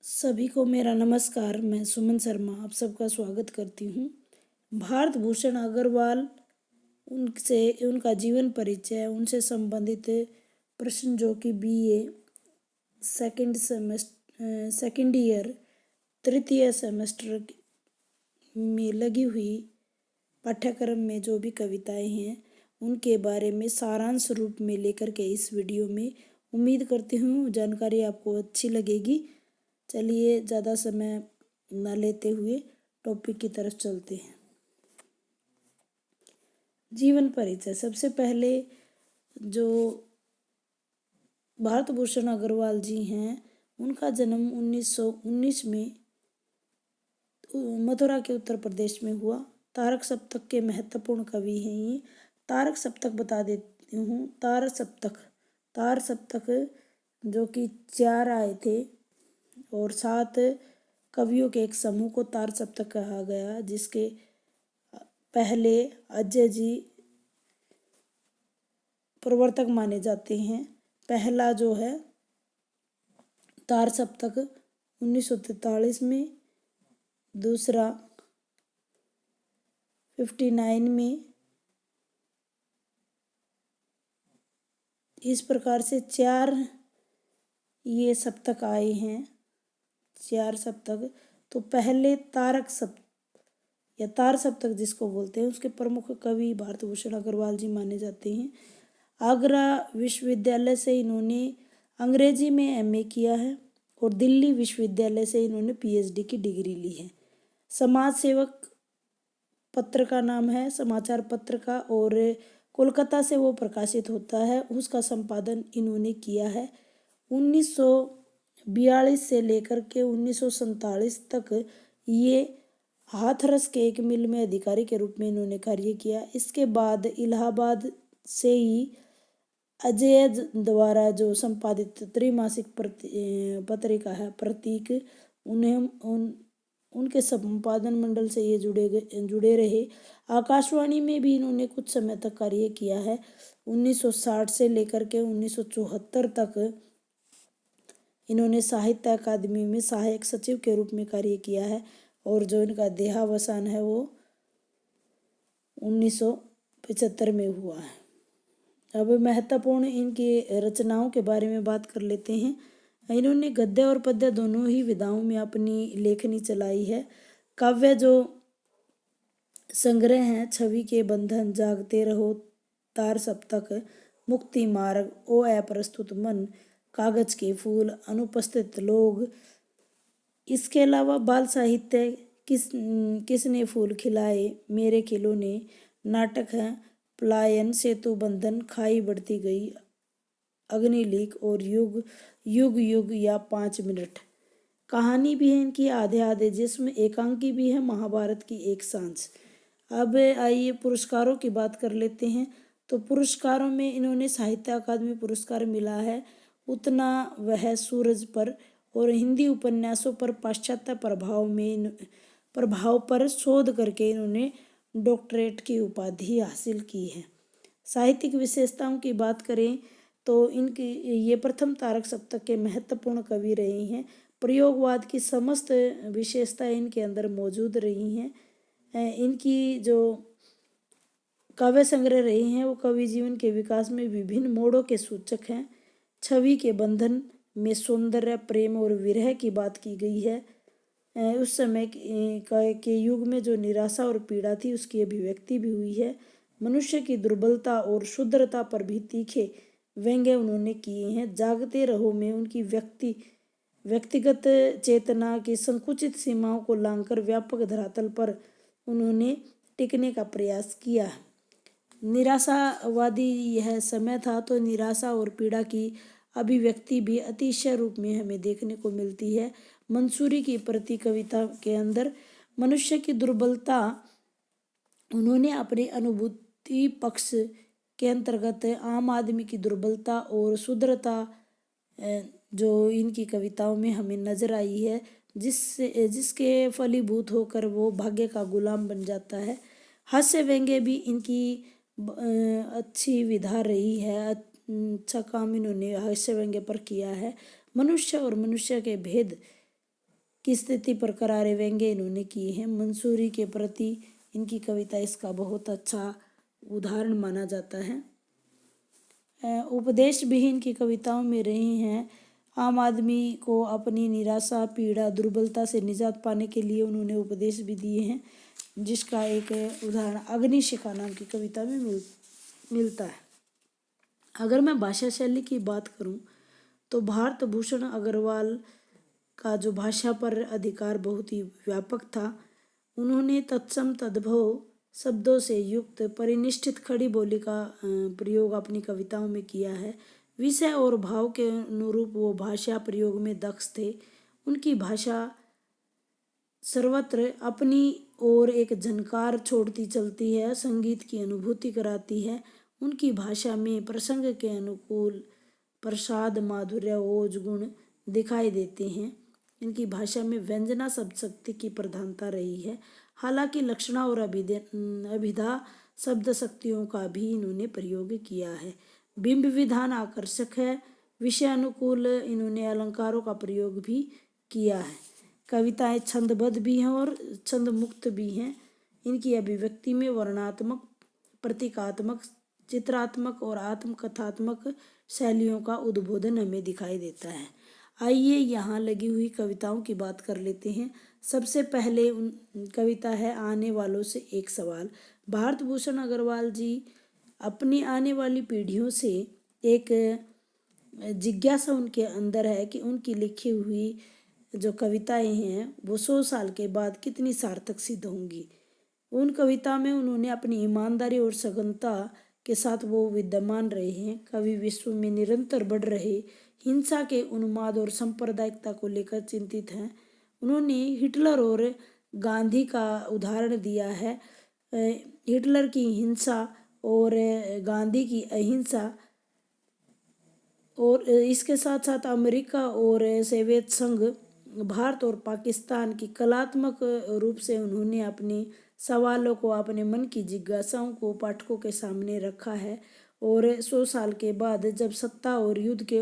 सभी को मेरा नमस्कार। मैं सुमन शर्मा आप सबका स्वागत करती हूँ। भारत भूषण अग्रवाल, उनसे उनका जीवन परिचय, उनसे संबंधित प्रश्न जो कि बीए सेकेंड ईयर तृतीय सेमेस्टर में लगी हुई पाठ्यक्रम में जो भी कविताएं हैं उनके बारे में सारांश रूप में लेकर के इस वीडियो में उम्मीद करती हूँ जानकारी आपको अच्छी लगेगी। चलिए ज़्यादा समय न लेते हुए टॉपिक की तरफ चलते हैं। जीवन परिचय। सबसे पहले जो भारत भूषण अग्रवाल जी हैं उनका जन्म 1919 में मथुरा के उत्तर प्रदेश में हुआ। तारक सप्तक के महत्वपूर्ण कवि हैं ये। तारक सप्तक बता देती हूँ। तार सप्तक जो कि 4 आए थे और 7 कवियों के एक समूह को तार सप्तक कहा गया, जिसके पहले अजय जी प्रवर्तक माने जाते हैं। पहला जो है तार सप्तक 1943 में, दूसरा 59 में। इस प्रकार से 4 ये सप्तक आए हैं, 4 सप्तक। तो पहले तारक सप्तक या तार सप्तक जिसको बोलते हैं उसके प्रमुख कवि भारत भूषण अग्रवाल जी माने जाते हैं। आगरा विश्वविद्यालय से इन्होंने अंग्रेजी में एमए किया है और दिल्ली विश्वविद्यालय से इन्होंने पीएचडी की डिग्री ली है। समाज सेवक पत्र का नाम है समाचार पत्र का, और कोलकाता से वो प्रकाशित होता है, उसका संपादन इन्होंने किया है। 1942 से लेकर के 1947 तक ये हाथरस के एक मिल में अधिकारी के रूप में इन्होंने कार्य किया। इसके बाद इलाहाबाद से ही अजय द्वारा जो संपादित त्रैमासिक पत्रिका है प्रतीक, उनके संपादन मंडल से ये जुड़े रहे। आकाशवाणी में भी इन्होंने कुछ समय तक कार्य किया है। 1960 से लेकर के 1974 तक इन्होंने साहित्य अकादमी में सहायक सचिव के रूप में कार्य किया है और जो इनका देहावसान है वो 1975 में हुआ है। अब महत्वपूर्ण इनकी रचनाओं के बारे में बात कर लेते हैं। इन्होंने गद्य और पद्य दोनों ही विधाओं में अपनी लेखनी चलाई है। काव्य जो संग्रह हैं छवि के बंधन, जागते रहो, तार सप्तक, मुक्ति मार्ग, ओ अप्रस्तुत मन, कागज के फूल, अनुपस्थित लोग। इसके अलावा बाल साहित्य किसने फूल खिलाए, मेरे खिलौने, नाटक हैं पलायन, सेतु बंधन, खाई बढ़ती गई, अग्निलीक और युग युग युग या 5 मिनट। कहानी भी है इनकी आधे आधे, जिसमें एकांकी भी है, महाभारत की एक सांस। अब आइए पुरस्कारों की बात कर लेते हैं। तो पुरस्कारों में इन्होंने साहित्य अकादमी पुरस्कार मिला है उतना वह सूरज पर, और हिंदी उपन्यासों पर पाश्चात्य प्रभाव पर शोध करके इन्होंने डॉक्टरेट की उपाधि हासिल की है। साहित्यिक विशेषताओं की बात करें तो इनकी ये प्रथम तारक सप्तक के महत्वपूर्ण कवि रहे हैं। प्रयोगवाद की समस्त विशेषताएं इनके अंदर मौजूद रही हैं। इनकी जो काव्य संग्रह रहे हैं वो कवि जीवन के विकास में विभिन्न मोड़ों के सूचक हैं। छवि के बंधन में सौंदर्य, प्रेम और विरह की बात की गई है। उस समय के युग में जो निराशा और पीड़ा थी उसकी अभिव्यक्ति भी हुई है। मनुष्य की दुर्बलता और क्षुद्रता पर भी तीखे व्यंग्य उन्होंने किए हैं। जागते रहो में उनकी व्यक्तिगत चेतना की संकुचित सीमाओं को लांघकर व्यापक धरातल पर उन्होंने टिकने का प्रयास किया। निराशावादी यह समय था तो निराशा और पीड़ा की अभिव्यक्ति भी अतिशय रूप में हमें देखने को मिलती है। मंसूरी की प्रति कविता के अंदर मनुष्य की दुर्बलता उन्होंने अपने अनुभूति पक्ष के अंतर्गत आम आदमी की दुर्बलता और क्षुद्रता जो इनकी कविताओं में हमें नजर आई है, जिसके फलीभूत होकर वो भाग्य का गुलाम बन जाता है। हास्य व्यंग्य भी इनकी अच्छी विधा रही है। अच्छा काम इन्होंने हास्य व्यंग्य पर किया है। मनुष्य और मनुष्य के भेद की स्थिति पर करारे व्यंग्य इन्होंने किए हैं। मंसूरी के प्रति इनकी कविता इसका बहुत अच्छा उदाहरण माना जाता है। उपदेश भी इनकी कविताओं में रही हैं। आम आदमी को अपनी निराशा, पीड़ा, दुर्बलता से निजात पाने के लिए उन्होंने उपदेश भी दिए हैं, जिसका एक उदाहरण अग्निशिखा नाम की कविता में मिलता है। अगर मैं भाषा शैली की बात करूं तो भारत भूषण अग्रवाल का जो भाषा पर अधिकार बहुत ही व्यापक था। उन्होंने तत्सम तद्भव शब्दों से युक्त परिनिष्ठित खड़ी बोली का प्रयोग अपनी कविताओं में किया है। विषय और भाव के अनुरूप वो भाषा प्रयोग में दक्ष थे। उनकी भाषा सर्वत्र अपनी ओर एक झनकार छोड़ती चलती है, संगीत की अनुभूति कराती है। उनकी भाषा में प्रसंग के अनुकूल प्रसाद, माधुर्य, ओज गुण दिखाई देते हैं। इनकी भाषा में व्यंजना शब्द शक्ति की प्रधानता रही है। हालांकि लक्षणा और अभिधा शब्द शक्तियों का भी इन्होंने प्रयोग किया है। बिंब विधान आकर्षक है। विषय अनुकूल इन्होंने अलंकारों का प्रयोग भी किया है। कविताएं छंदबद्ध भी हैं और छंद मुक्त भी हैं। इनकी अभिव्यक्ति में वर्णात्मक, प्रतीकात्मक, चित्रात्मक और आत्मकथात्मक शैलियों का उद्बोधन हमें दिखाई देता है। आइए यहाँ लगी हुई कविताओं की बात कर लेते हैं। सबसे पहले कविता है आने वालों से एक सवाल। भारत भूषण अग्रवाल जी अपनी आने वाली पीढ़ियों से एक जिज्ञासा उनके अंदर है कि उनकी लिखी हुई जो कविताएं हैं वो 100 साल के बाद कितनी सार्थक सिद्ध होंगी। उन कविता में उन्होंने अपनी ईमानदारी और सघनता के साथ वो विद्यमान रहे हैं। कवि विश्व में निरंतर बढ़ रहे हिंसा के उन्माद और सांप्रदायिकता को लेकर चिंतित हैं। उन्होंने हिटलर और गांधी का उदाहरण दिया है। हिटलर की हिंसा और गांधी की अहिंसा, और इसके साथ साथ अमेरिका और सोवियत संघ, भारत और पाकिस्तान की कलात्मक रूप से उन्होंने अपने सवालों को, अपने मन की जिज्ञासाओं को पाठकों के सामने रखा है। और 100 साल के बाद जब सत्ता और युद्ध के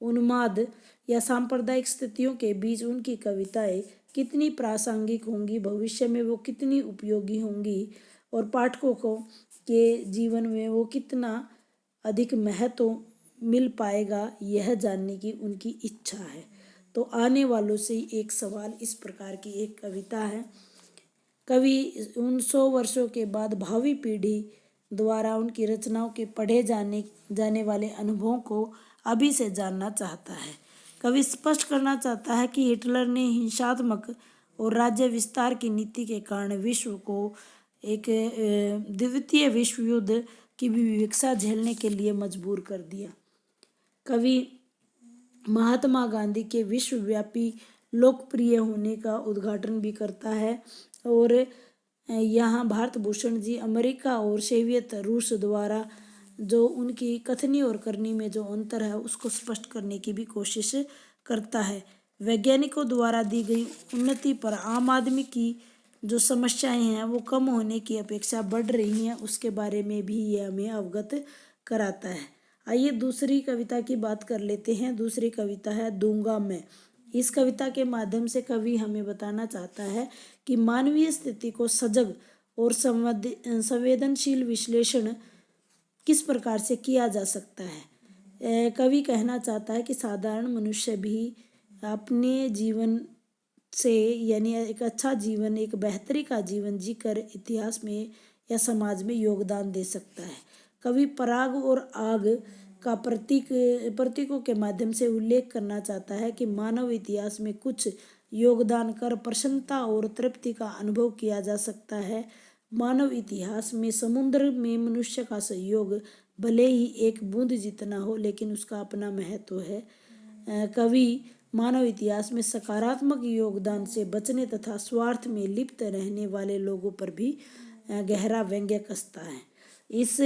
उन्माद या सांप्रदायिक स्थितियों के बीच उनकी कविताएं कितनी प्रासंगिक होंगी, भविष्य में वो कितनी उपयोगी होंगी और पाठकों को के जीवन में वो कितना अधिक महत्व मिल पाएगा, यह जानने की उनकी इच्छा है। तो आने वालों से एक सवाल इस प्रकार की एक कविता है। कवि उन 100 वर्षों के बाद भावी पीढ़ी द्वारा उनकी रचनाओं के पढ़े जाने वाले अनुभवों को अभी से जानना चाहता है। कवि स्पष्ट करना चाहता है कि हिटलर ने हिंसात्मक और राज्य विस्तार की नीति के कारण विश्व को एक द्वितीय विश्व युद्ध की विवक्षा झेलने के लिए मजबूर कर दिया। कवि महात्मा गांधी के विश्वव्यापी लोकप्रिय होने का उद्घाटन भी करता है। और यहाँ भारत भूषण जी अमेरिका और सोवियत रूस द्वारा जो उनकी कथनी और करनी में जो अंतर है उसको स्पष्ट करने की भी कोशिश करता है। वैज्ञानिकों द्वारा दी गई उन्नति पर आम आदमी की जो समस्याएं हैं वो कम होने की अपेक्षा बढ़ रही हैं, उसके बारे में भी ये हमें अवगत कराता है। आइए दूसरी कविता की बात कर लेते हैं। दूसरी कविता है दूंगा मैं। इस कविता के माध्यम से कवि हमें बताना चाहता है कि मानवीय स्थिति को सजग और संवेदनशील विश्लेषण किस प्रकार से किया जा सकता है। कवि कहना चाहता है कि साधारण मनुष्य भी अपने जीवन से, यानी एक अच्छा जीवन, एक बेहतरी का जीवन जीकर इतिहास में या समाज में योगदान दे सकता है। कवि पराग और आग का प्रतीकों के माध्यम से उल्लेख करना चाहता है कि मानव इतिहास में कुछ योगदान कर प्रसन्नता और तृप्ति का अनुभव किया जा सकता है। मानव इतिहास में समुद्र में मनुष्य का सहयोग भले ही एक बूंद जितना हो, लेकिन उसका अपना महत्व है। कवि मानव इतिहास में सकारात्मक योगदान से बचने तथा स्वार्थ में लिप्त रहने वाले लोगों पर भी गहरा व्यंग्य कसता है। इस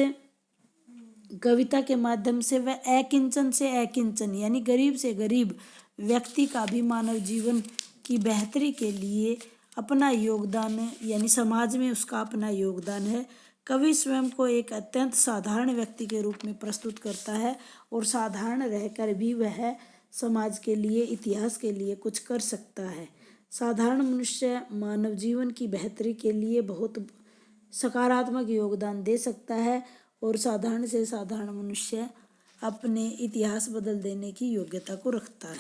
कविता के माध्यम से वह अकिंचन से अकिंचन, यानी गरीब से गरीब व्यक्ति का भी मानव जीवन की बेहतरी के लिए अपना योगदान, यानी समाज में उसका अपना योगदान है। कवि स्वयं को एक अत्यंत साधारण व्यक्ति के रूप में प्रस्तुत करता है और साधारण रहकर भी वह समाज के लिए, इतिहास के लिए कुछ कर सकता है। साधारण मनुष्य मानव जीवन की बेहतरी के लिए बहुत सकारात्मक योगदान दे सकता है और साधारण से साधारण मनुष्य अपने इतिहास बदल देने की योग्यता को रखता है।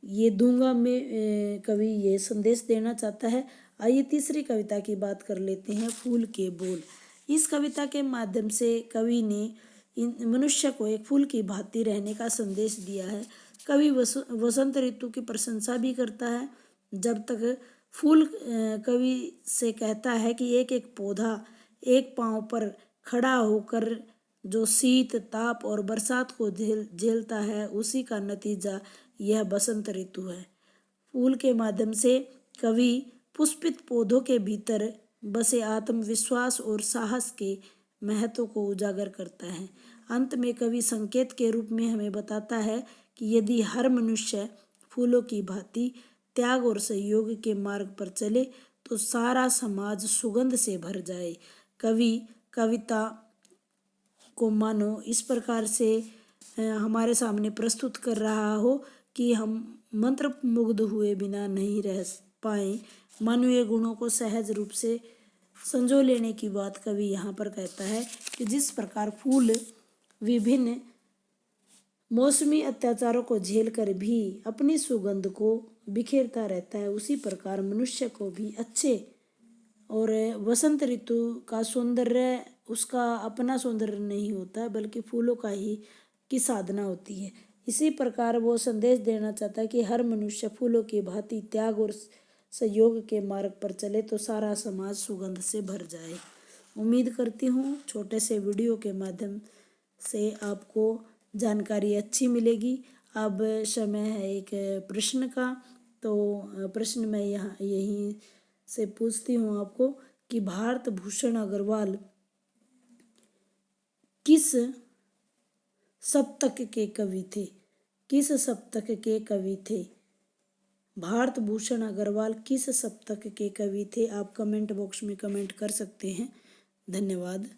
ये दूंगा में कवि ये संदेश देना चाहता है। आइए तीसरी कविता की बात कर लेते हैं, फूल के बोल। इस कविता के माध्यम से कवि ने मनुष्य को एक फूल की भांति रहने का संदेश दिया है। कवि वसंत ऋतु की प्रशंसा भी करता है। जब तक फूल कवि से कहता है कि एक एक पौधा एक पांव पर खड़ा होकर जो शीत ताप और बरसात को झेलता है, उसी का नतीजा यह बसंत ऋतु है। फूल के माध्यम से कवि पुष्पित पौधों के भीतर बसे आत्मविश्वास और साहस के महत्व को उजागर करता है। अंत में कवि संकेत के रूप में हमें बताता है कि यदि हर मनुष्य फूलों की भांति त्याग और सहयोग के मार्ग पर चले तो सारा समाज सुगंध से भर जाए। कवि कविता को मानो इस प्रकार से हमारे सामने प्रस्तुत कर रहा हो कि हम मंत्र मुग्ध हुए बिना नहीं रह पाए। मानवीय गुणों को सहज रूप से संजो लेने की बात कवि यहाँ पर कहता है कि जिस प्रकार फूल विभिन्न मौसमी अत्याचारों को झेलकर भी अपनी सुगंध को बिखेरता रहता है, उसी प्रकार मनुष्य को भी अच्छे और वसंत ऋतु का सौंदर्य उसका अपना सौंदर्य नहीं होता बल्कि फूलों का ही की साधना होती है। इसी प्रकार वो संदेश देना चाहता है कि हर मनुष्य फूलों की भांति त्याग और सहयोग के मार्ग पर चले तो सारा समाज सुगंध से भर जाए। उम्मीद करती हूँ छोटे से वीडियो के माध्यम से आपको जानकारी अच्छी मिलेगी। अब समय है एक प्रश्न का, तो प्रश्न मैं यहाँ यहीं से पूछती हूँ आपको कि भारत भूषण अग्रवाल किस सप्तक के कवि थे? किस सप्तक के कवि थे? भारत भूषण अग्रवाल किस सप्तक के कवि थे? आप कमेंट बॉक्स में कमेंट कर सकते हैं। धन्यवाद।